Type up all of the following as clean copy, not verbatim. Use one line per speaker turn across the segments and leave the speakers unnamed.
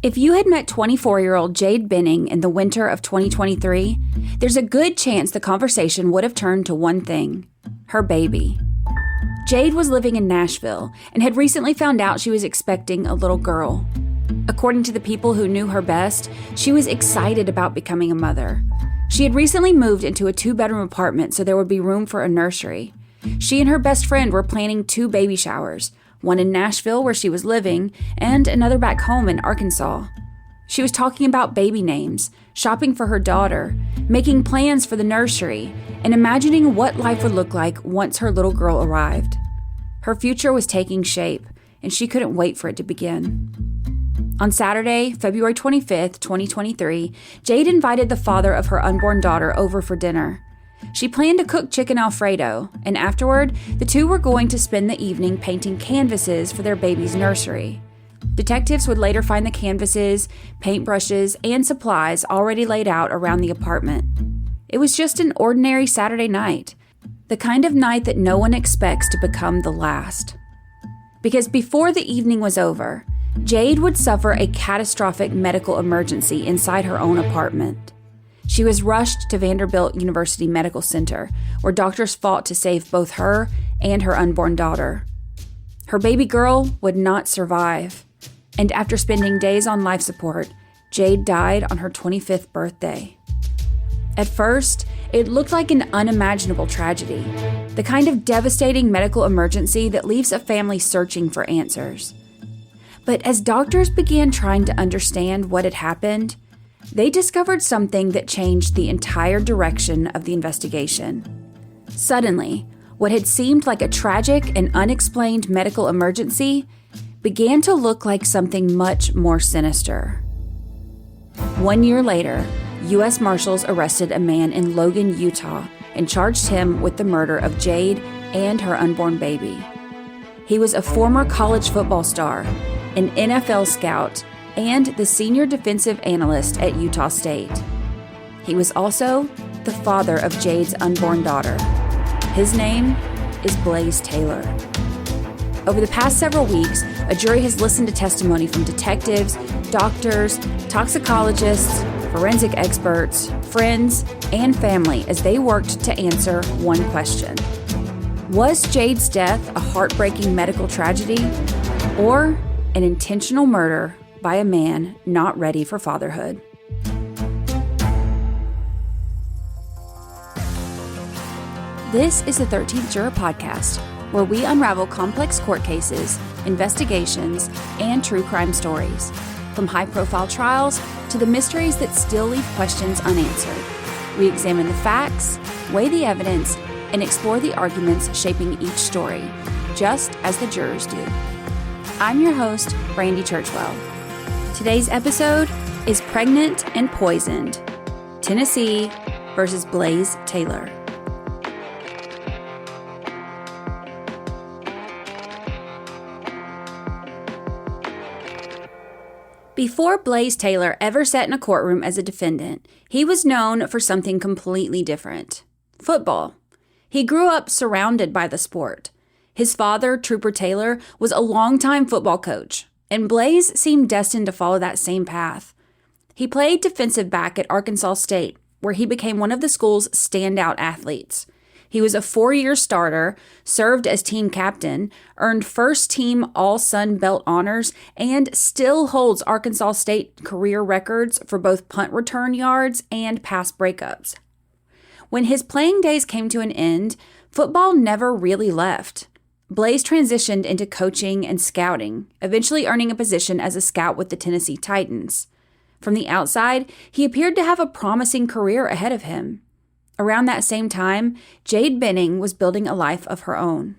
If you had met 24-year-old Jade Benning in the winter of 2023, there's a good chance the conversation would have turned to one thing: her baby. Jade was living in Nashville and had recently found out she was expecting a little girl. According to the people who knew her best, she was excited about becoming a mother. She had recently moved into a 2-bedroom apartment so there would be room for a nursery. She and her best friend were planning 2 baby showers, one in Nashville where she was living, and another back home in Arkansas. She was talking about baby names, shopping for her daughter, making plans for the nursery, and imagining what life would look like once her little girl arrived. Her future was taking shape, and she couldn't wait for it to begin. On Saturday, February 25th, 2023, Jade invited the father of her unborn daughter over for dinner. She planned to cook chicken Alfredo, and afterward, the two were going to spend the evening painting canvases for their baby's nursery. Detectives would later find the canvases, paintbrushes, and supplies already laid out around the apartment. It was just an ordinary Saturday night, the kind of night that no one expects to become the last. Because before the evening was over, Jade would suffer a catastrophic medical emergency inside her own apartment. She was rushed to Vanderbilt University Medical Center, where doctors fought to save both her and her unborn daughter. Her baby girl would not survive, and after spending days on life support, Jade died on her 25th birthday. At first, it looked like an unimaginable tragedy, the kind of devastating medical emergency that leaves a family searching for answers. But as doctors began trying to understand what had happened, they discovered something that changed the entire direction of the investigation. Suddenly, what had seemed like a tragic and unexplained medical emergency began to look like something much more sinister. 1 year later, U.S. Marshals arrested a man in Logan, Utah, and charged him with the murder of Jade and her unborn baby. He was a former college football star, an NFL scout, and the senior defensive analyst at Utah State. He was also the father of Jade's unborn daughter. His name is Blaise Taylor. Over the past several weeks, a jury has listened to testimony from detectives, doctors, toxicologists, forensic experts, friends, and family as they worked to answer one question. Was Jade's death a heartbreaking medical tragedy or an intentional murder by a man not ready for fatherhood? This is the 13th Juror podcast, where we unravel complex court cases, investigations, and true crime stories, from high-profile trials to the mysteries that still leave questions unanswered. We examine the facts, weigh the evidence, and explore the arguments shaping each story, just as the jurors do. I'm your host, Brandy Churchwell. Today's episode is Pregnant and Poisoned, Tennessee versus Blaise Taylor. Before Blaise Taylor ever sat in a courtroom as a defendant, he was known for something completely different: football. He grew up surrounded by the sport. His father, Trooper Taylor, was a longtime football coach, and Blaise seemed destined to follow that same path. He played defensive back at Arkansas State, where he became one of the school's standout athletes. He was a 4-year starter, served as team captain, earned first-team All-Sun Belt honors, and still holds Arkansas State career records for both punt return yards and pass breakups. When his playing days came to an end, football never really left. Blaise transitioned into coaching and scouting, eventually earning a position as a scout with the Tennessee Titans. From the outside, he appeared to have a promising career ahead of him. Around that same time, Jade Benning was building a life of her own.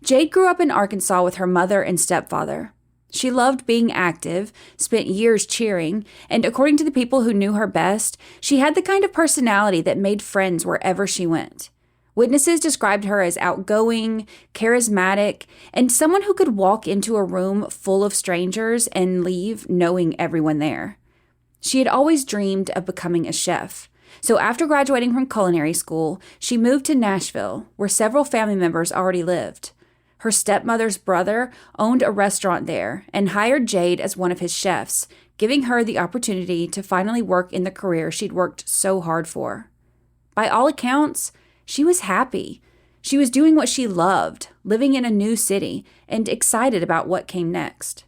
Jade grew up in Arkansas with her mother and stepfather. She loved being active, spent years cheering, and according to the people who knew her best, she had the kind of personality that made friends wherever she went. Witnesses described her as outgoing, charismatic, and someone who could walk into a room full of strangers and leave knowing everyone there. She had always dreamed of becoming a chef. So after graduating from culinary school, she moved to Nashville, where several family members already lived. Her stepmother's brother owned a restaurant there and hired Jade as one of his chefs, giving her the opportunity to finally work in the career she'd worked so hard for. By all accounts, she was happy. She was doing what she loved, living in a new city, and excited about what came next.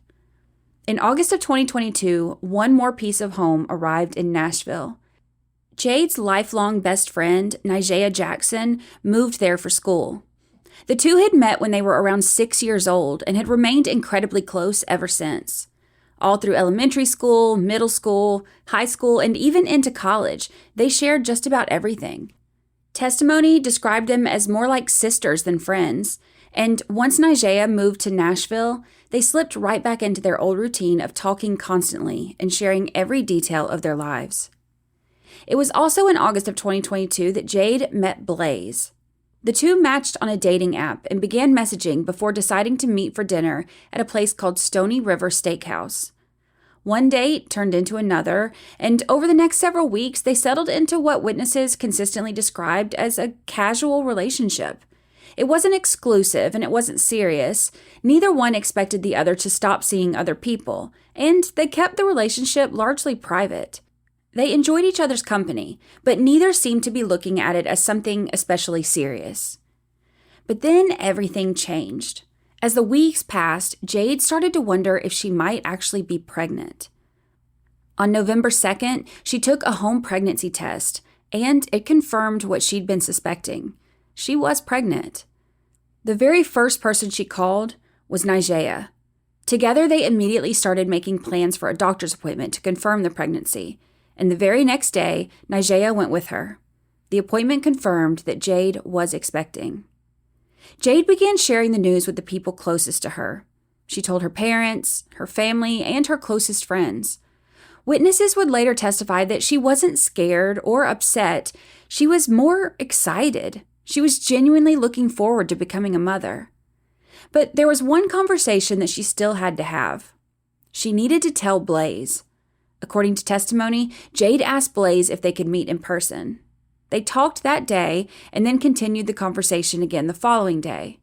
In August of 2022, one more piece of home arrived in Nashville. Jade's lifelong best friend, Nigea Jackson, moved there for school. The two had met when they were around 6 years old and had remained incredibly close ever since. All through elementary school, middle school, high school, and even into college, they shared just about everything. Testimony described them as more like sisters than friends, and once Nigea moved to Nashville, they slipped right back into their old routine of talking constantly and sharing every detail of their lives. It was also in August of 2022 that Jade met Blaise. The two matched on a dating app and began messaging before deciding to meet for dinner at a place called Stony River Steakhouse. One date turned into another, and over the next several weeks, they settled into what witnesses consistently described as a casual relationship. It wasn't exclusive and it wasn't serious. Neither one expected the other to stop seeing other people, and they kept the relationship largely private. They enjoyed each other's company, but neither seemed to be looking at it as something especially serious. But then everything changed. As the weeks passed, Jade started to wonder if she might actually be pregnant. On November 2nd, she took a home pregnancy test, and it confirmed what she'd been suspecting. She was pregnant. The very first person she called was Nigea. Together, they immediately started making plans for a doctor's appointment to confirm the pregnancy. And the very next day, Nigea went with her. The appointment confirmed that Jade was expecting. Jade began sharing the news with the people closest to her. She told her parents, her family, and her closest friends. Witnesses would later testify that she wasn't scared or upset. She was more excited. She was genuinely looking forward to becoming a mother. But there was one conversation that she still had to have. She needed to tell Blaise. According to testimony, Jade asked Blaise if they could meet in person. They talked that day and then continued the conversation again the following day.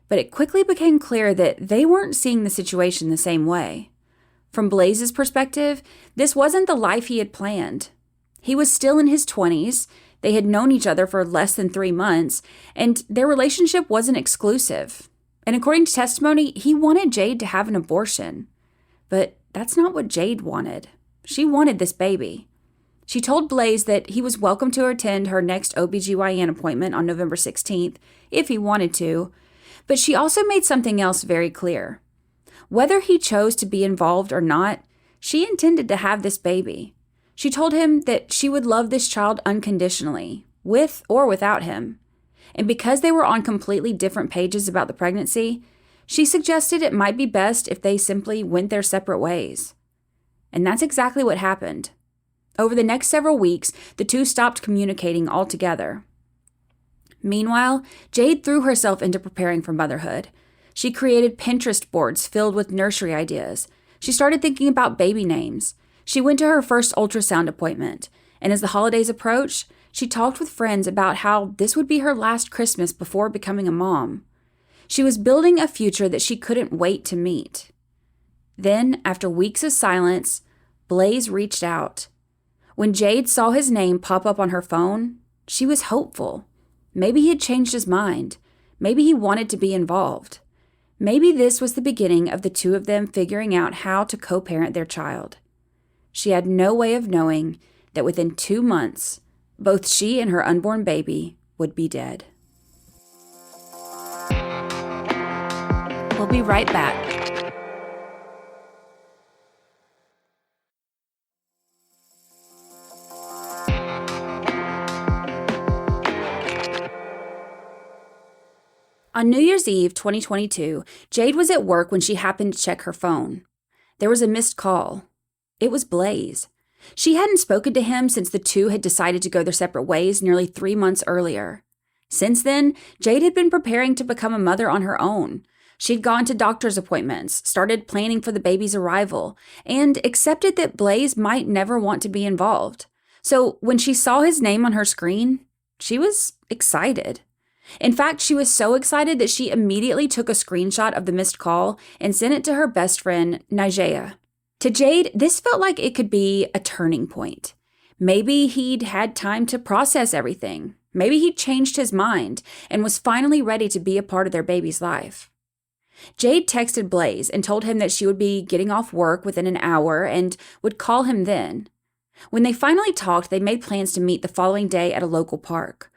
But it quickly became clear that they weren't seeing the situation the same way. From Blaise's perspective, this wasn't the life he had planned. He was still in his 20s, they had known each other for less than 3 months, and their relationship wasn't exclusive. And according to testimony, he wanted Jade to have an abortion. But that's not what Jade wanted. She wanted this baby. She told Blaise that he was welcome to attend her next OBGYN appointment on November 16th, if he wanted to, but she also made something else very clear. Whether he chose to be involved or not, she intended to have this baby. She told him that she would love this child unconditionally, with or without him. And because they were on completely different pages about the pregnancy, she suggested it might be best if they simply went their separate ways. And that's exactly what happened. Over the next several weeks, the two stopped communicating altogether. Meanwhile, Jade threw herself into preparing for motherhood. She created Pinterest boards filled with nursery ideas. She started thinking about baby names. She went to her first ultrasound appointment, and as the holidays approached, she talked with friends about how this would be her last Christmas before becoming a mom. She was building a future that she couldn't wait to meet. Then, after weeks of silence, Blaise reached out. When Jade saw his name pop up on her phone, she was hopeful. Maybe he had changed his mind. Maybe he wanted to be involved. Maybe this was the beginning of the two of them figuring out how to co-parent their child. She had no way of knowing that within 2 months, both she and her unborn baby would be dead. We'll be right back. On New Year's Eve 2022, Jade was at work when she happened to check her phone. There was a missed call. It was Blaise. She hadn't spoken to him since the two had decided to go their separate ways nearly 3 months earlier. Since then, Jade had been preparing to become a mother on her own. She'd gone to doctor's appointments, started planning for the baby's arrival, and accepted that Blaise might never want to be involved. So when she saw his name on her screen, she was excited. In fact, she was so excited that she immediately took a screenshot of the missed call and sent it to her best friend, Nigea. To Jade, this felt like it could be a turning point. Maybe he'd had time to process everything. Maybe he'd changed his mind and was finally ready to be a part of their baby's life. Jade texted Blaise and told him that she would be getting off work within an hour and would call him then. When they finally talked, they made plans to meet the following day at a local park.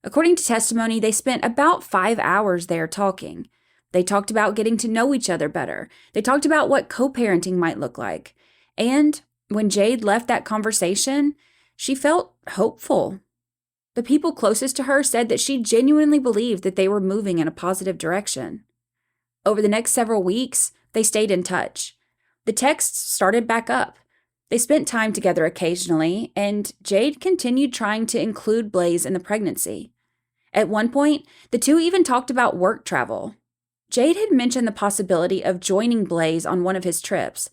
According to testimony, they spent about 5 hours there talking. They talked about getting to know each other better. They talked about what co-parenting might look like. And when Jade left that conversation, she felt hopeful. The people closest to her said that she genuinely believed that they were moving in a positive direction. Over the next several weeks, they stayed in touch. The texts started back up. They spent time together occasionally, and Jade continued trying to include Blaise in the pregnancy. At one point, the two even talked about work travel. Jade had mentioned the possibility of joining Blaise on one of his trips,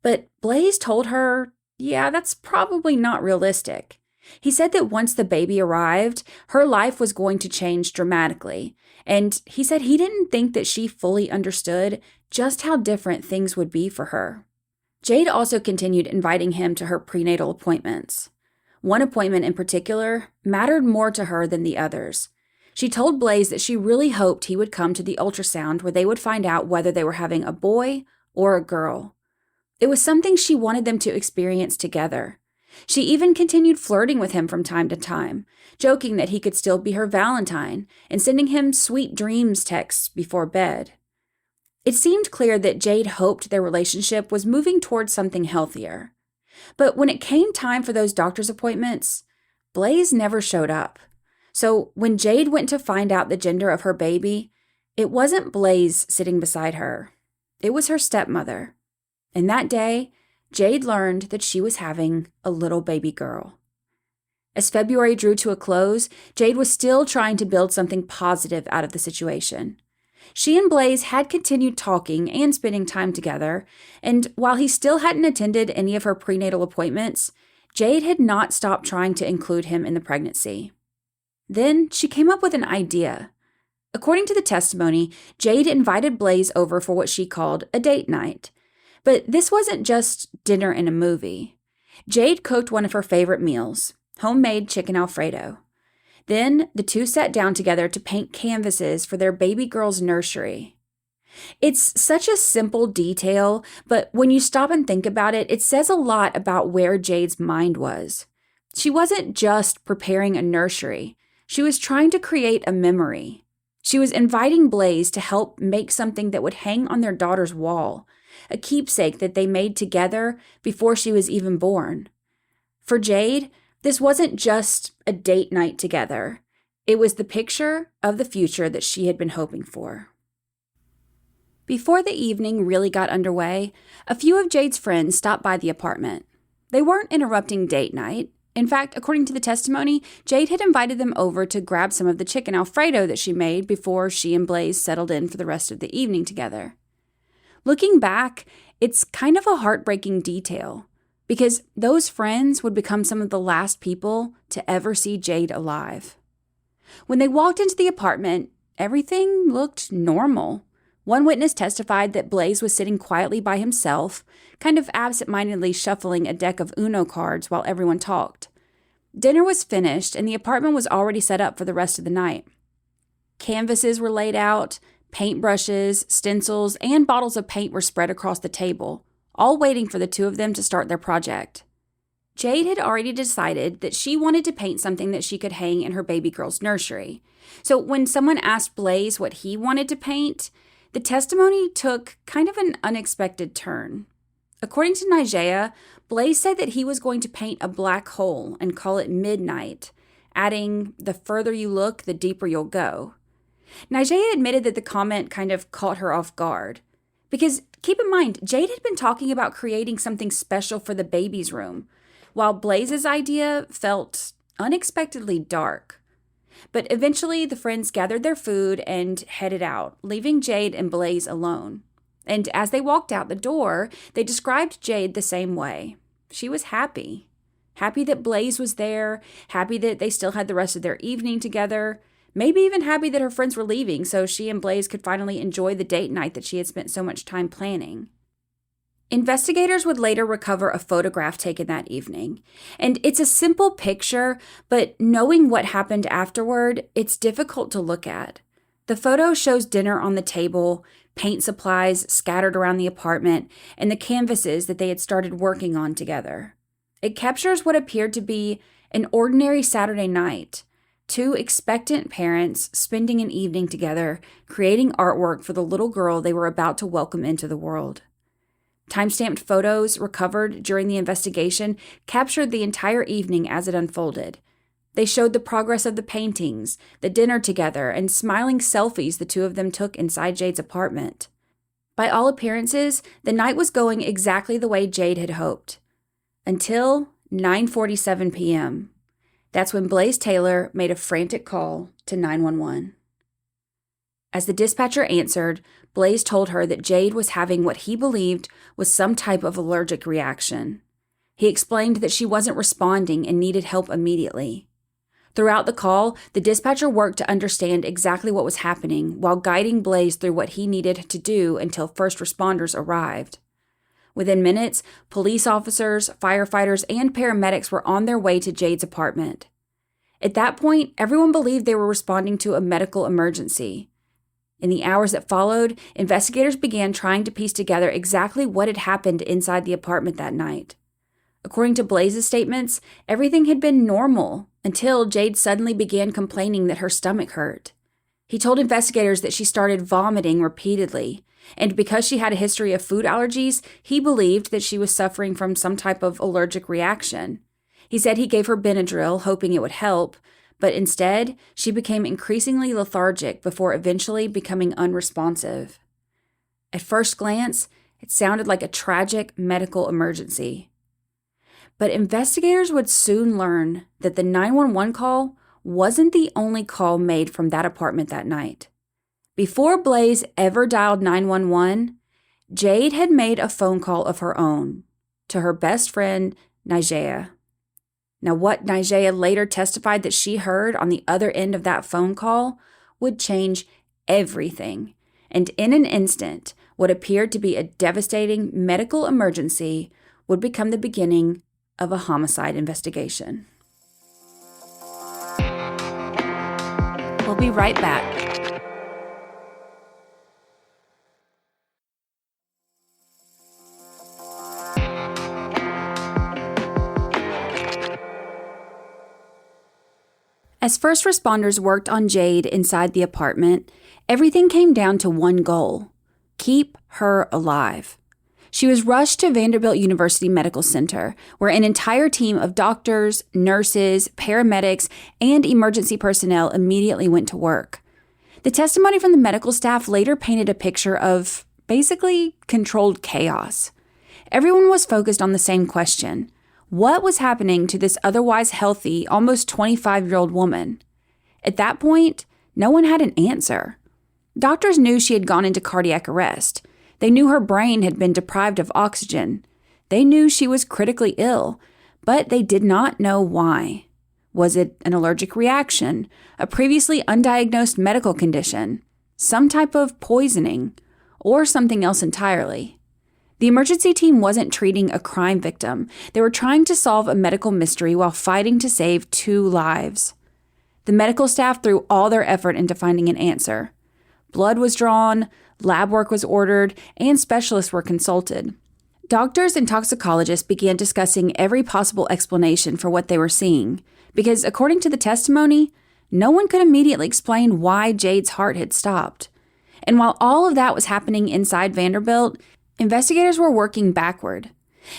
but Blaise told her, yeah, that's probably not realistic. He said that once the baby arrived, her life was going to change dramatically, and he said he didn't think that she fully understood just how different things would be for her. Jade also continued inviting him to her prenatal appointments. One appointment in particular mattered more to her than the others. She told Blaise that she really hoped he would come to the ultrasound where they would find out whether they were having a boy or a girl. It was something she wanted them to experience together. She even continued flirting with him from time to time, joking that he could still be her Valentine and sending him sweet dreams texts before bed. It seemed clear that Jade hoped their relationship was moving towards something healthier. But when it came time for those doctor's appointments, Blaise never showed up. So when Jade went to find out the gender of her baby, it wasn't Blaise sitting beside her. It was her stepmother. And that day, Jade learned that she was having a little baby girl. As February drew to a close, Jade was still trying to build something positive out of the situation. She and Blaise had continued talking and spending time together, and while he still hadn't attended any of her prenatal appointments, Jade had not stopped trying to include him in the pregnancy. Then she came up with an idea. According to the testimony, Jade invited Blaise over for what she called a date night. But this wasn't just dinner and a movie. Jade cooked one of her favorite meals, homemade chicken Alfredo. Then the two sat down together to paint canvases for their baby girl's nursery. It's such a simple detail, but when you stop and think about it, it says a lot about where Jade's mind was. She wasn't just preparing a nursery. She was trying to create a memory. She was inviting Blaise to help make something that would hang on their daughter's wall, a keepsake that they made together before she was even born. For Jade, this wasn't just a date night together. It was the picture of the future that she had been hoping for. Before the evening really got underway, a few of Jade's friends stopped by the apartment. They weren't interrupting date night. In fact, according to the testimony, Jade had invited them over to grab some of the chicken Alfredo that she made before she and Blaise settled in for the rest of the evening together. Looking back, it's kind of a heartbreaking detail, because those friends would become some of the last people to ever see Jade alive. When they walked into the apartment, everything looked normal. One witness testified that Blaise was sitting quietly by himself, kind of absent-mindedly shuffling a deck of Uno cards while everyone talked. Dinner was finished, and the apartment was already set up for the rest of the night. Canvases were laid out, paintbrushes, stencils, and bottles of paint were spread across the table, all waiting for the two of them to start their project. Jade had already decided that she wanted to paint something that she could hang in her baby girl's nursery. So when someone asked Blaise what he wanted to paint, the testimony took kind of an unexpected turn. According to Nigea, Blaise said that he was going to paint a black hole and call it Midnight, adding, "The further you look, the deeper you'll go." Nigea admitted that the comment kind of caught her off guard. Because keep in mind, Jade had been talking about creating something special for the baby's room, while Blaise's idea felt unexpectedly dark. But eventually, the friends gathered their food and headed out, leaving Jade and Blaise alone. And as they walked out the door, they described Jade the same way. She was happy. Happy that Blaise was there, happy that they still had the rest of their evening together, maybe even happy that her friends were leaving so she and Blaise could finally enjoy the date night that she had spent so much time planning. Investigators would later recover a photograph taken that evening, and it's a simple picture, but knowing what happened afterward, it's difficult to look at. The photo shows dinner on the table, paint supplies scattered around the apartment, and the canvases that they had started working on together. It captures what appeared to be an ordinary Saturday night, two expectant parents spending an evening together, creating artwork for the little girl they were about to welcome into the world. Time-stamped photos recovered during the investigation captured the entire evening as it unfolded. They showed the progress of the paintings, the dinner together, and smiling selfies the two of them took inside Jade's apartment. By all appearances, the night was going exactly the way Jade had hoped. Until 9:47 p.m. That's when Blaise Taylor made a frantic call to 911. As the dispatcher answered, Blaise told her that Jade was having what he believed was some type of allergic reaction. He explained that she wasn't responding and needed help immediately. Throughout the call, the dispatcher worked to understand exactly what was happening while guiding Blaise through what he needed to do until first responders arrived. Within minutes, police officers, firefighters, and paramedics were on their way to Jade's apartment. At that point, everyone believed they were responding to a medical emergency. In the hours that followed, investigators began trying to piece together exactly what had happened inside the apartment that night. According to Blaise's statements, everything had been normal until Jade suddenly began complaining that her stomach hurt. He told investigators that she started vomiting repeatedly, and because she had a history of food allergies, he believed that she was suffering from some type of allergic reaction. He said he gave her Benadryl, hoping it would help, but instead, she became increasingly lethargic before eventually becoming unresponsive. At first glance, it sounded like a tragic medical emergency. But investigators would soon learn that the 911 call wasn't the only call made from that apartment that night. Before Blaise ever dialed 911, Jade had made a phone call of her own to her best friend, Nigea. Now, what Nigea later testified that she heard on the other end of that phone call would change everything. And in an instant, what appeared to be a devastating medical emergency would become the beginning of a homicide investigation. We'll be right back. As first responders worked on Jade inside the apartment, everything came down to one goal: keep her alive. She was rushed to Vanderbilt University Medical Center, where an entire team of doctors, nurses, paramedics, and emergency personnel immediately went to work. The testimony from the medical staff later painted a picture of, basically, controlled chaos. Everyone was focused on the same question: what was happening to this otherwise healthy, almost 25-year-old woman? At that point, no one had an answer. Doctors knew she had gone into cardiac arrest. They knew her brain had been deprived of oxygen. They knew she was critically ill, but they did not know why. Was it an allergic reaction, a previously undiagnosed medical condition, some type of poisoning, or something else entirely? The emergency team wasn't treating a crime victim. They were trying to solve a medical mystery while fighting to save 2 lives. The medical staff threw all their effort into finding an answer. Blood was drawn, lab work was ordered, and specialists were consulted. Doctors and toxicologists began discussing every possible explanation for what they were seeing, because according to the testimony, no one could immediately explain why Jade's heart had stopped. And while all of that was happening inside Vanderbilt, investigators were working backward.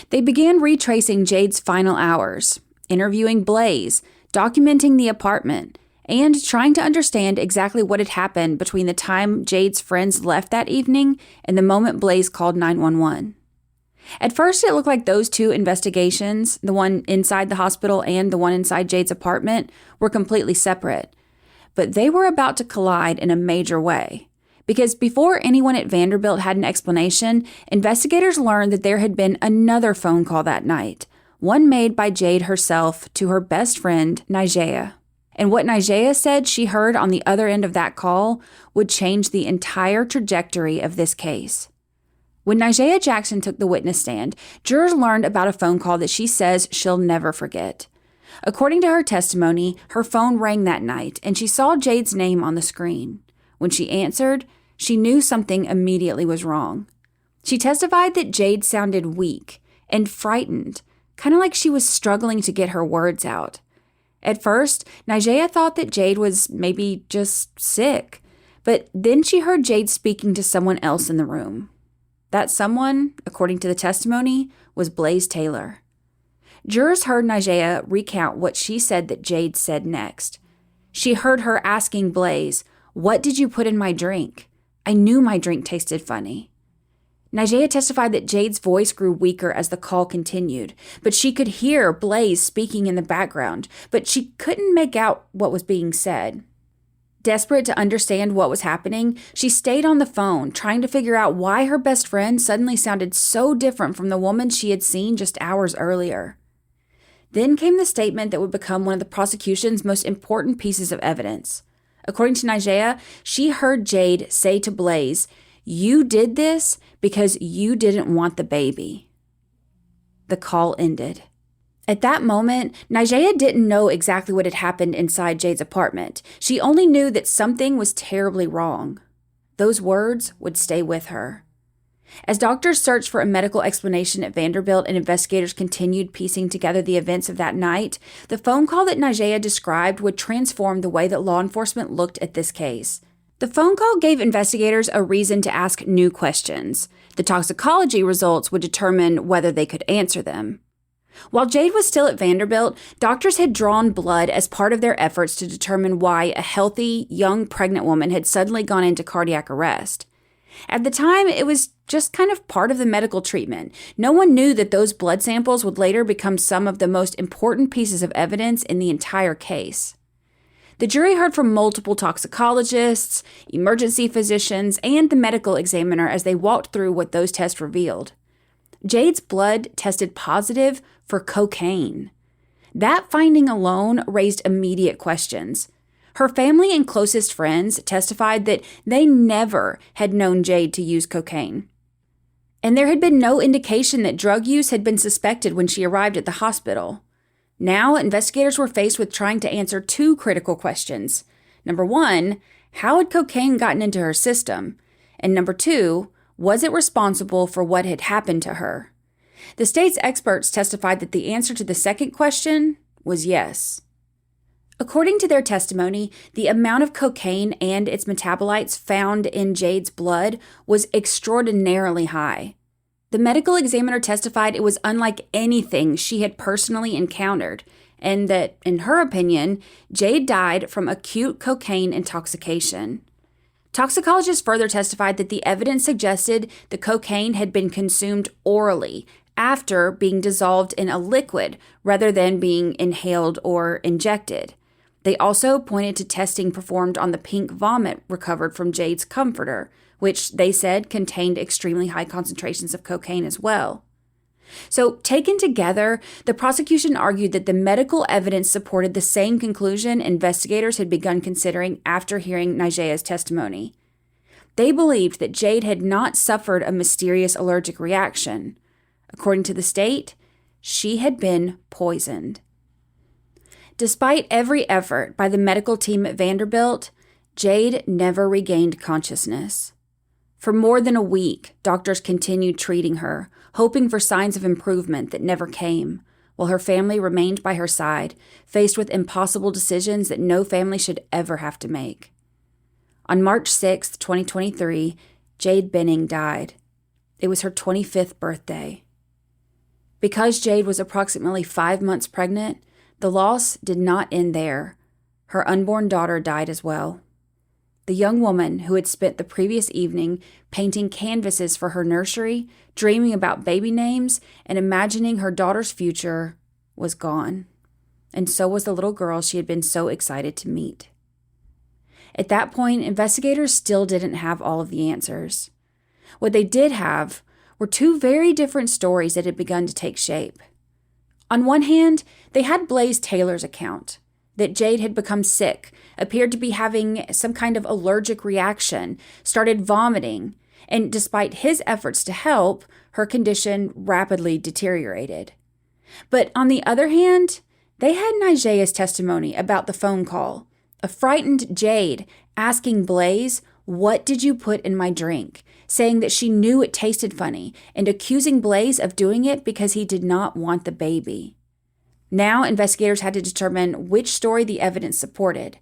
They began retracing Jade's final hours, interviewing Blaise, documenting the apartment, and trying to understand exactly what had happened between the time Jade's friends left that evening and the moment Blaise called 911. At first, it looked like those 2 investigations, the one inside the hospital and the one inside Jade's apartment, were completely separate. But they were about to collide in a major way. Because before anyone at Vanderbilt had an explanation, investigators learned that there had been another phone call that night, one made by Jade herself to her best friend, Nigea. And what Nigella said she heard on the other end of that call would change the entire trajectory of this case. When Nigella Jackson took the witness stand, jurors learned about a phone call that she says she'll never forget. According to her testimony, her phone rang that night, and she saw Jade's name on the screen. When she answered, she knew something immediately was wrong. She testified that Jade sounded weak and frightened, kind of like she was struggling to get her words out. At first, Nigella thought that Jade was maybe just sick, but then she heard Jade speaking to someone else in the room. That someone, according to the testimony, was Blaise Taylor. Jurors heard Nigella recount what she said that Jade said next. She heard her asking Blaise, "What did you put in my drink? I knew my drink tasted funny." Nigella testified that Jade's voice grew weaker as the call continued, but she could hear Blaise speaking in the background, but she couldn't make out what was being said. Desperate to understand what was happening, she stayed on the phone, trying to figure out why her best friend suddenly sounded so different from the woman she had seen just hours earlier. Then came the statement that would become one of the prosecution's most important pieces of evidence. According to Nigella, she heard Jade say to Blaise, "You did this because you didn't want the baby." The call ended. At that moment, Nigella didn't know exactly what had happened inside Jade's apartment. She only knew that something was terribly wrong. Those words would stay with her. As doctors searched for a medical explanation at Vanderbilt and investigators continued piecing together the events of that night, the phone call that Nigella described would transform the way that law enforcement looked at this case. The phone call gave investigators a reason to ask new questions. The toxicology results would determine whether they could answer them. While Jade was still at Vanderbilt, doctors had drawn blood as part of their efforts to determine why a healthy, young pregnant woman had suddenly gone into cardiac arrest. At the time, it was just kind of part of the medical treatment. No one knew that those blood samples would later become some of the most important pieces of evidence in the entire case. The jury heard from multiple toxicologists, emergency physicians, and the medical examiner as they walked through what those tests revealed. Jade's blood tested positive for cocaine. That finding alone raised immediate questions. Her family and closest friends testified that they never had known Jade to use cocaine. And there had been no indication that drug use had been suspected when she arrived at the hospital. Now, investigators were faced with trying to answer two critical questions. Number one, how had cocaine gotten into her system? And number two, was it responsible for what had happened to her? The state's experts testified that the answer to the second question was yes. According to their testimony, the amount of cocaine and its metabolites found in Jade's blood was extraordinarily high. The medical examiner testified it was unlike anything she had personally encountered, and that, in her opinion, Jade died from acute cocaine intoxication. Toxicologists further testified that the evidence suggested the cocaine had been consumed orally after being dissolved in a liquid rather than being inhaled or injected. They also pointed to testing performed on the pink vomit recovered from Jade's comforter, which they said contained extremely high concentrations of cocaine as well. So, taken together, the prosecution argued that the medical evidence supported the same conclusion investigators had begun considering after hearing Nigella's testimony. They believed that Jade had not suffered a mysterious allergic reaction. According to the state, she had been poisoned. Despite every effort by the medical team at Vanderbilt, Jade never regained consciousness. For more than a week, doctors continued treating her, hoping for signs of improvement that never came, while her family remained by her side, faced with impossible decisions that no family should ever have to make. On March 6, 2023, Jade Benning died. It was her 25th birthday. Because Jade was approximately 5 months pregnant, the loss did not end there. Her unborn daughter died as well. The young woman who had spent the previous evening painting canvases for her nursery, dreaming about baby names, and imagining her daughter's future was gone. And so was the little girl she had been so excited to meet. At that point, investigators still didn't have all of the answers. What they did have were two very different stories that had begun to take shape. On one hand, they had Blaise Taylor's account. that Jade had become sick, appeared to be having some kind of allergic reaction, started vomiting, and despite his efforts to help, her condition rapidly deteriorated. But on the other hand, they had Nigea's testimony about the phone call, a frightened Jade asking Blaise, "What did you put in my drink?" saying that she knew it tasted funny, and accusing Blaise of doing it because he did not want the baby. Now, investigators had to determine which story the evidence supported,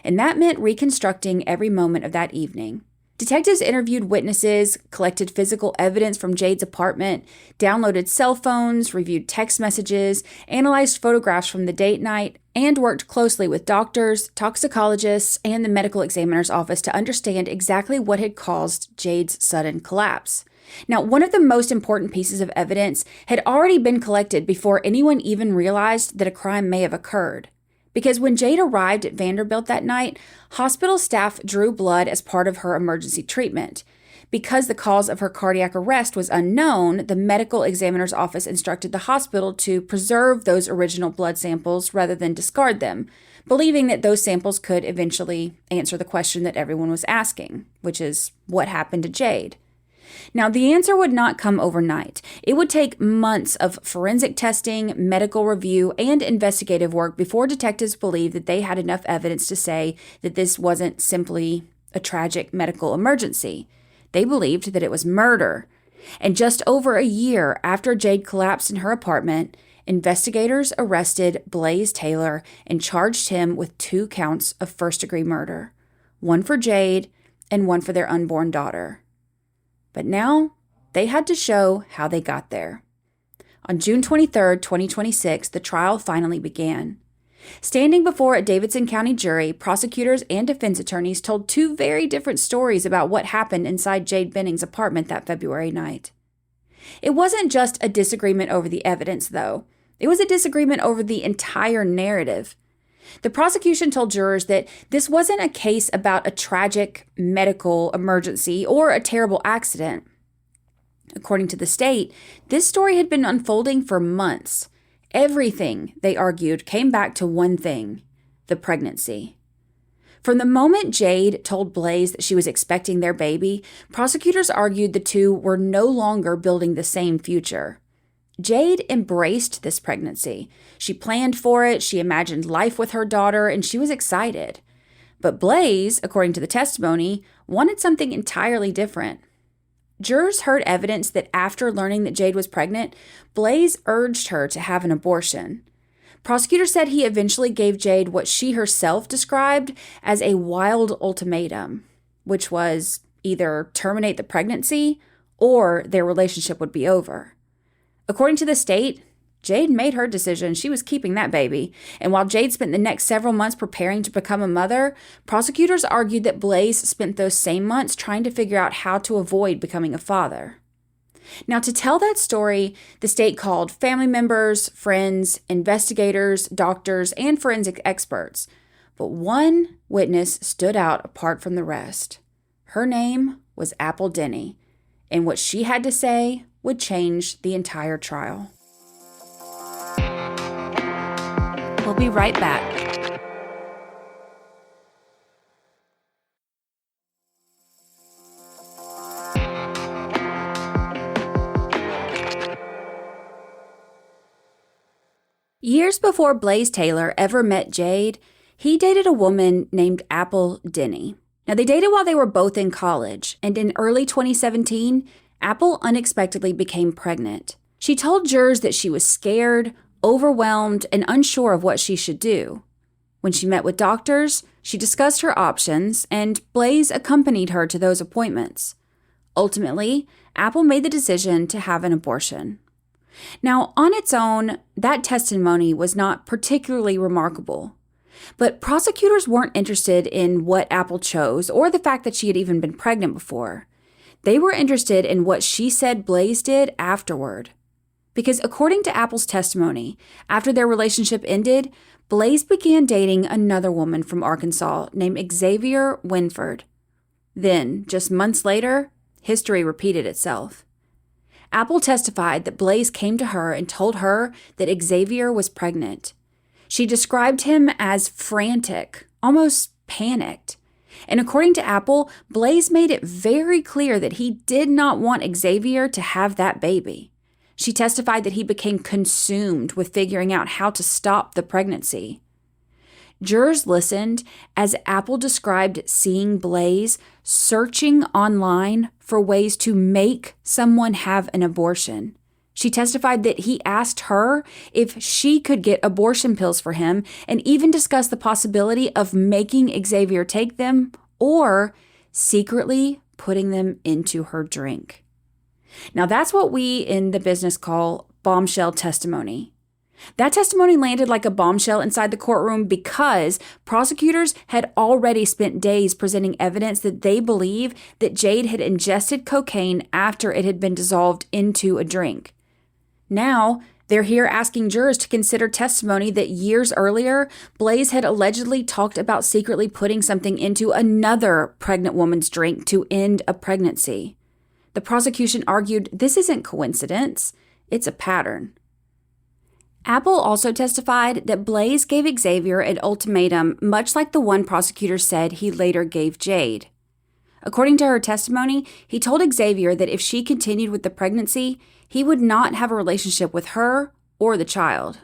and that meant reconstructing every moment of that evening. Detectives interviewed witnesses, collected physical evidence from Jade's apartment, downloaded cell phones, reviewed text messages, analyzed photographs from the date night, and worked closely with doctors, toxicologists, and the medical examiner's office to understand exactly what had caused Jade's sudden collapse. Now, one of the most important pieces of evidence had already been collected before anyone even realized that a crime may have occurred. Because when Jade arrived at Vanderbilt that night, hospital staff drew blood as part of her emergency treatment. Because the cause of her cardiac arrest was unknown, the medical examiner's office instructed the hospital to preserve those original blood samples rather than discard them, believing that those samples could eventually answer the question that everyone was asking, which is, what happened to Jade? Now, the answer would not come overnight. It would take months of forensic testing, medical review, and investigative work before detectives believed that they had enough evidence to say that this wasn't simply a tragic medical emergency. They believed that it was murder. And just over a year after Jade collapsed in her apartment, investigators arrested Blaise Taylor and charged him with 2 counts of first-degree murder, one for Jade and one for their unborn daughter. But now, they had to show how they got there. On June 23, 2026, the trial finally began. Standing before a Davidson County jury, prosecutors and defense attorneys told 2 very different stories about what happened inside Jade Benning's apartment that February night. It wasn't just a disagreement over the evidence, though. It was a disagreement over the entire narrative. The prosecution told jurors that this wasn't a case about a tragic medical emergency or a terrible accident. According to the state, this story had been unfolding for months. Everything, they argued, came back to one thing: the pregnancy. From the moment Jade told Blaise that she was expecting their baby, prosecutors argued the two were no longer building the same future. Jade embraced this pregnancy. She planned for it, she imagined life with her daughter, and she was excited. But Blaise, according to the testimony, wanted something entirely different. Jurors heard evidence that after learning that Jade was pregnant, Blaise urged her to have an abortion. Prosecutors said he eventually gave Jade what she herself described as a wild ultimatum, which was either terminate the pregnancy or their relationship would be over. According to the state, Jade made her decision. She was keeping that baby. And while Jade spent the next several months preparing to become a mother, prosecutors argued that Blaise spent those same months trying to figure out how to avoid becoming a father. Now, to tell that story, the state called family members, friends, investigators, doctors, and forensic experts. But one witness stood out apart from the rest. Her name was Apple Denny, and what she had to say would change the entire trial. We'll be right back. Years before Blaise Taylor ever met Jade, he dated a woman named Apple Denny. Now, they dated while they were both in college, and in early 2017, Apple unexpectedly became pregnant. She told jurors that she was scared, overwhelmed, and unsure of what she should do. When she met with doctors, she discussed her options, and Blaise accompanied her to those appointments. Ultimately, Apple made the decision to have an abortion. Now, on its own, that testimony was not particularly remarkable. But prosecutors weren't interested in what Apple chose or the fact that she had even been pregnant before. They were interested in what she said Blaise did afterward. Because according to Apple's testimony, after their relationship ended, Blaise began dating another woman from Arkansas named Xavier Winford. Then, just months later, history repeated itself. Apple testified that Blaise came to her and told her that Xavier was pregnant. She described him as frantic, almost panicked. And according to Apple, Blaise made it very clear that he did not want Xavier to have that baby. She testified that he became consumed with figuring out how to stop the pregnancy. Jurors listened as Apple described seeing Blaise searching online for ways to make someone have an abortion. She testified that he asked her if she could get abortion pills for him and even discussed the possibility of making Xavier take them or secretly putting them into her drink. Now, that's what we in the business call bombshell testimony. That testimony landed like a bombshell inside the courtroom because prosecutors had already spent days presenting evidence that they believe that Jade had ingested cocaine after it had been dissolved into a drink. Now, they're here asking jurors to consider testimony that years earlier, Blaise had allegedly talked about secretly putting something into another pregnant woman's drink to end a pregnancy. The prosecution argued this isn't coincidence, it's a pattern. Apple also testified that Blaise gave Xavier an ultimatum much like the one prosecutors said he later gave Jade. According to her testimony, he told Xavier that if she continued with the pregnancy, he would not have a relationship with her or the child.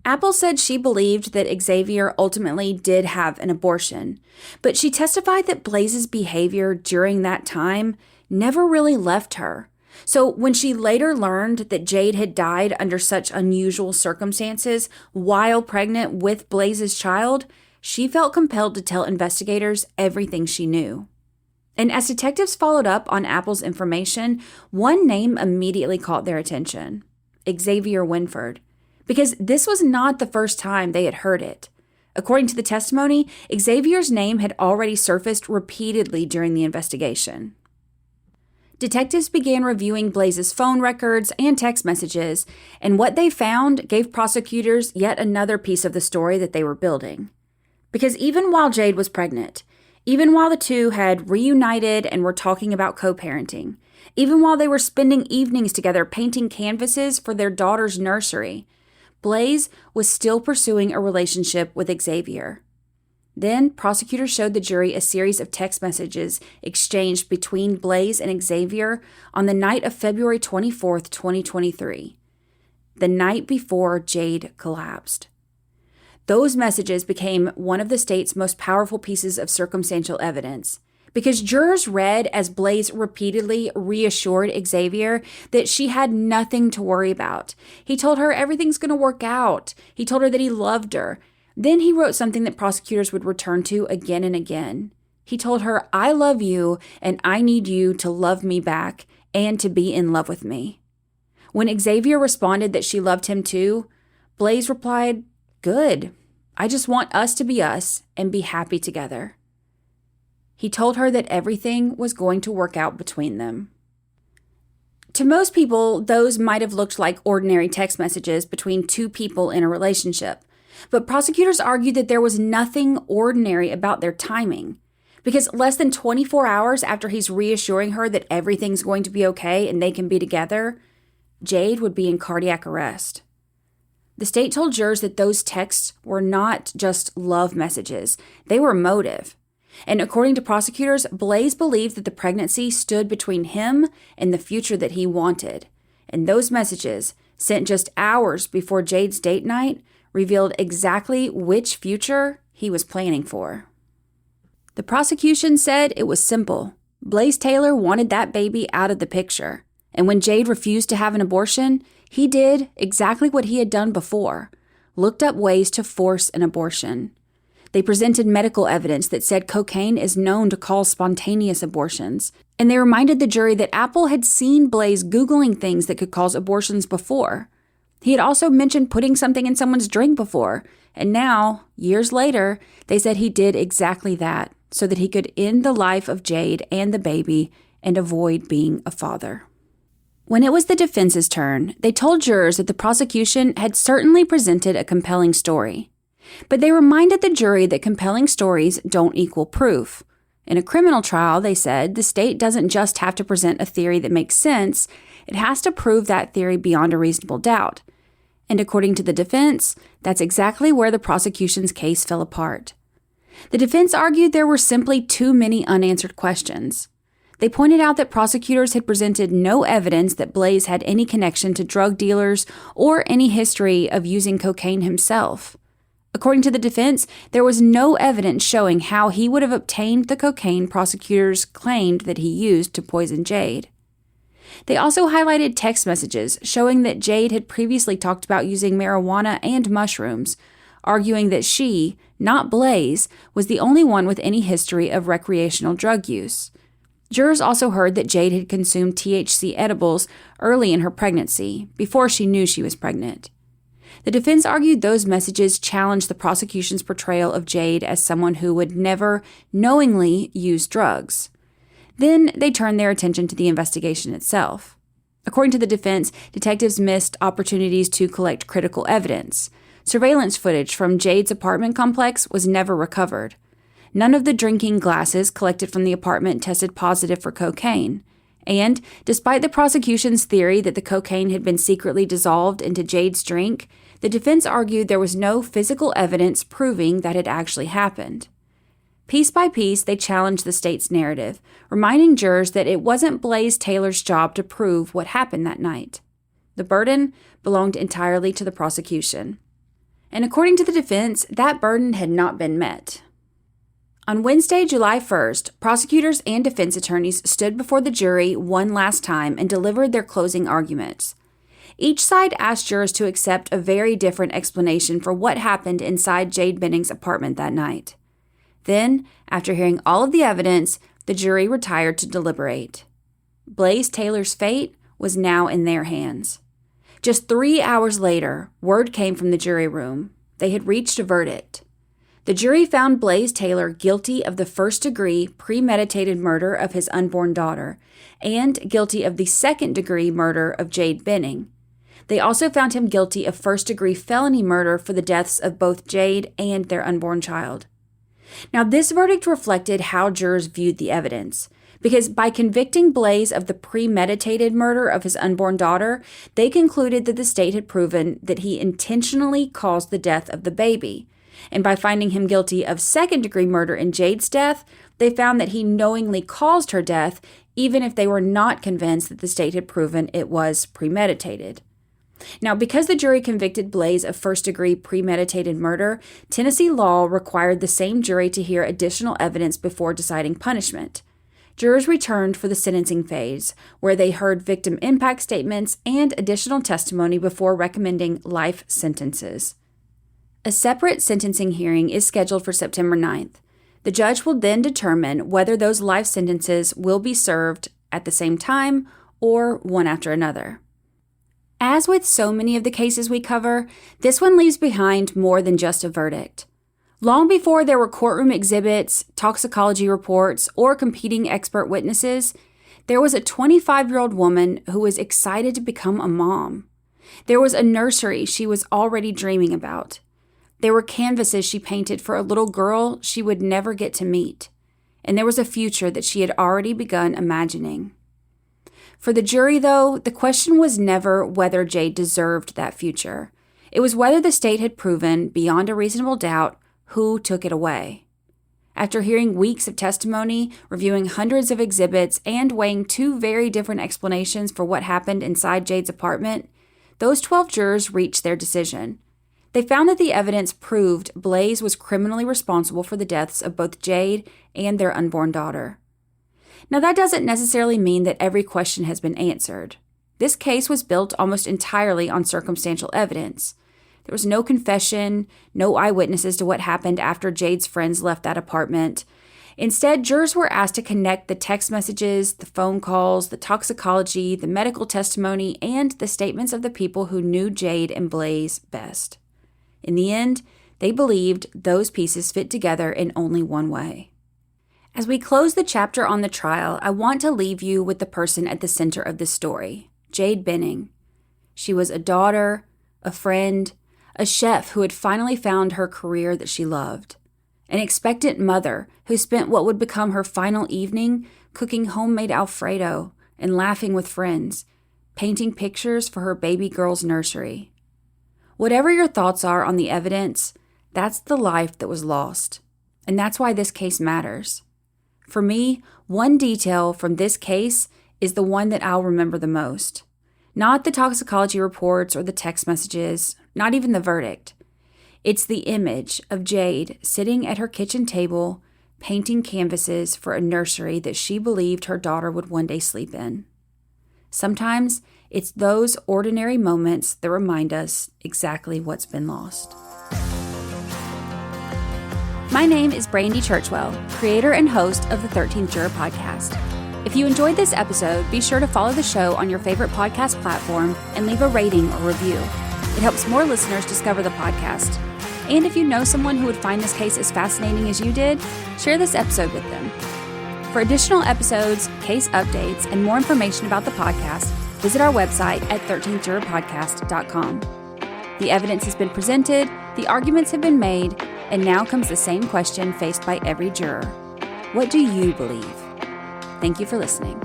Apple said she believed that Xavier ultimately did have an abortion, but she testified that Blaise's behavior during that time never really left her. So when she later learned that Jade had died under such unusual circumstances while pregnant with Blaise's child, she felt compelled to tell investigators everything she knew. And as detectives followed up on Apple's information, one name immediately caught their attention: Xavier Winford, because this was not the first time they had heard it. According to the testimony, Xavier's name had already surfaced repeatedly during the investigation. Detectives began reviewing Blaise's phone records and text messages, and what they found gave prosecutors yet another piece of the story that they were building. Because even while Jade was pregnant, even while the two had reunited and were talking about co-parenting, even while they were spending evenings together painting canvases for their daughter's nursery, Blaise was still pursuing a relationship with Xavier. Then, prosecutors showed the jury a series of text messages exchanged between Blaise and Xavier on the night of February 24th, 2023, the night before Jade collapsed. Those messages became one of the state's most powerful pieces of circumstantial evidence because jurors read as Blaise repeatedly reassured Xavier that she had nothing to worry about. He told her everything's going to work out. He told her that he loved her. Then he wrote something that prosecutors would return to again and again. He told her, "I love you and I need you to love me back and to be in love with me." When Xavier responded that she loved him too, Blaise replied, "Good. I just want us to be us and be happy together." He told her that everything was going to work out between them. To most people, those might have looked like ordinary text messages between two people in a relationship. But prosecutors argued that there was nothing ordinary about their timing, because less than 24 hours after he's reassuring her that everything's going to be okay and they can be together, Jade would be in cardiac arrest. The state told jurors that those texts were not just love messages, they were motive. And according to prosecutors, Blaise believed that the pregnancy stood between him and the future that he wanted. And those messages, sent just hours before Jade's date night, revealed exactly which future he was planning for. The prosecution said it was simple. Blaise Taylor wanted that baby out of the picture. And when Jade refused to have an abortion, he did exactly what he had done before, looked up ways to force an abortion. They presented medical evidence that said cocaine is known to cause spontaneous abortions. And they reminded the jury that Apple had seen Blaise Googling things that could cause abortions before. He had also mentioned putting something in someone's drink before, and now, years later, they said he did exactly that so that he could end the life of Jade and the baby and avoid being a father. When it was the defense's turn, they told jurors that the prosecution had certainly presented a compelling story. But they reminded the jury that compelling stories don't equal proof. In a criminal trial, they said, the state doesn't just have to present a theory that makes sense, it has to prove that theory beyond a reasonable doubt. And according to the defense, that's exactly where the prosecution's case fell apart. The defense argued there were simply too many unanswered questions. They pointed out that prosecutors had presented no evidence that Blaise had any connection to drug dealers or any history of using cocaine himself. According to the defense, there was no evidence showing how he would have obtained the cocaine prosecutors claimed that he used to poison Jade. They also highlighted text messages showing that Jade had previously talked about using marijuana and mushrooms, arguing that she, not Blaise, was the only one with any history of recreational drug use. Jurors also heard that Jade had consumed THC edibles early in her pregnancy, before she knew she was pregnant. The defense argued those messages challenged the prosecution's portrayal of Jade as someone who would never knowingly use drugs. Then they turned their attention to the investigation itself. According to the defense, detectives missed opportunities to collect critical evidence. Surveillance footage from Jade's apartment complex was never recovered. None of the drinking glasses collected from the apartment tested positive for cocaine. And, despite the prosecution's theory that the cocaine had been secretly dissolved into Jade's drink, the defense argued there was no physical evidence proving that it actually happened. Piece by piece, they challenged the state's narrative, reminding jurors that it wasn't Blaise Taylor's job to prove what happened that night. The burden belonged entirely to the prosecution. And according to the defense, that burden had not been met. On Wednesday, July 1st, prosecutors and defense attorneys stood before the jury one last time and delivered their closing arguments. Each side asked jurors to accept a very different explanation for what happened inside Jade Benning's apartment that night. Then, after hearing all of the evidence, the jury retired to deliberate. Blaise Taylor's fate was now in their hands. Just 3 hours later, word came from the jury room. They had reached a verdict. The jury found Blaise Taylor guilty of the first-degree premeditated murder of his unborn daughter and guilty of the second-degree murder of Jade Benning. They also found him guilty of first-degree felony murder for the deaths of both Jade and their unborn child. Now, this verdict reflected how jurors viewed the evidence, because by convicting Blaise of the premeditated murder of his unborn daughter, they concluded that the state had proven that he intentionally caused the death of the baby. And by finding him guilty of second-degree murder in Jade's death, they found that he knowingly caused her death, even if they were not convinced that the state had proven it was premeditated. Now, because the jury convicted Blaise of first-degree premeditated murder, Tennessee law required the same jury to hear additional evidence before deciding punishment. Jurors returned for the sentencing phase, where they heard victim impact statements and additional testimony before recommending life sentences. A separate sentencing hearing is scheduled for September 9th. The judge will then determine whether those life sentences will be served at the same time or one after another. As with so many of the cases we cover, this one leaves behind more than just a verdict. Long before there were courtroom exhibits, toxicology reports, or competing expert witnesses, there was a 25-year-old woman who was excited to become a mom. There was a nursery she was already dreaming about. There were canvases she painted for a little girl she would never get to meet. And there was a future that she had already begun imagining. For the jury, though, the question was never whether Jade deserved that future. It was whether the state had proven, beyond a reasonable doubt, who took it away. After hearing weeks of testimony, reviewing hundreds of exhibits, and weighing two very different explanations for what happened inside Jade's apartment, those 12 jurors reached their decision. They found that the evidence proved Blaise was criminally responsible for the deaths of both Jade and their unborn daughter. Now, that doesn't necessarily mean that every question has been answered. This case was built almost entirely on circumstantial evidence. There was no confession, no eyewitnesses to what happened after Jade's friends left that apartment. Instead, jurors were asked to connect the text messages, the phone calls, the toxicology, the medical testimony, and the statements of the people who knew Jade and Blaise best. In the end, they believed those pieces fit together in only one way. As we close the chapter on the trial, I want to leave you with the person at the center of this story, Jade Benning. She was a daughter, a friend, a chef who had finally found her career that she loved, an expectant mother who spent what would become her final evening cooking homemade Alfredo and laughing with friends, painting pictures for her baby girl's nursery. Whatever your thoughts are on the evidence, that's the life that was lost. And that's why this case matters. For me, one detail from this case is the one that I'll remember the most. Not the toxicology reports or the text messages, not even the verdict. It's the image of Jade sitting at her kitchen table, painting canvases for a nursery that she believed her daughter would one day sleep in. Sometimes it's those ordinary moments that remind us exactly what's been lost. My name is Brandy Churchwell, creator and host of the 13th Juror podcast. If you enjoyed this episode, be sure to follow the show on your favorite podcast platform and leave a rating or review. It helps more listeners discover the podcast. And if you know someone who would find this case as fascinating as you did, share this episode with them. For additional episodes, case updates, and more information about the podcast, visit our website at 13thjurorpodcast.com. The evidence has been presented, the arguments have been made, and now comes the same question faced by every juror. What do you believe? Thank you for listening.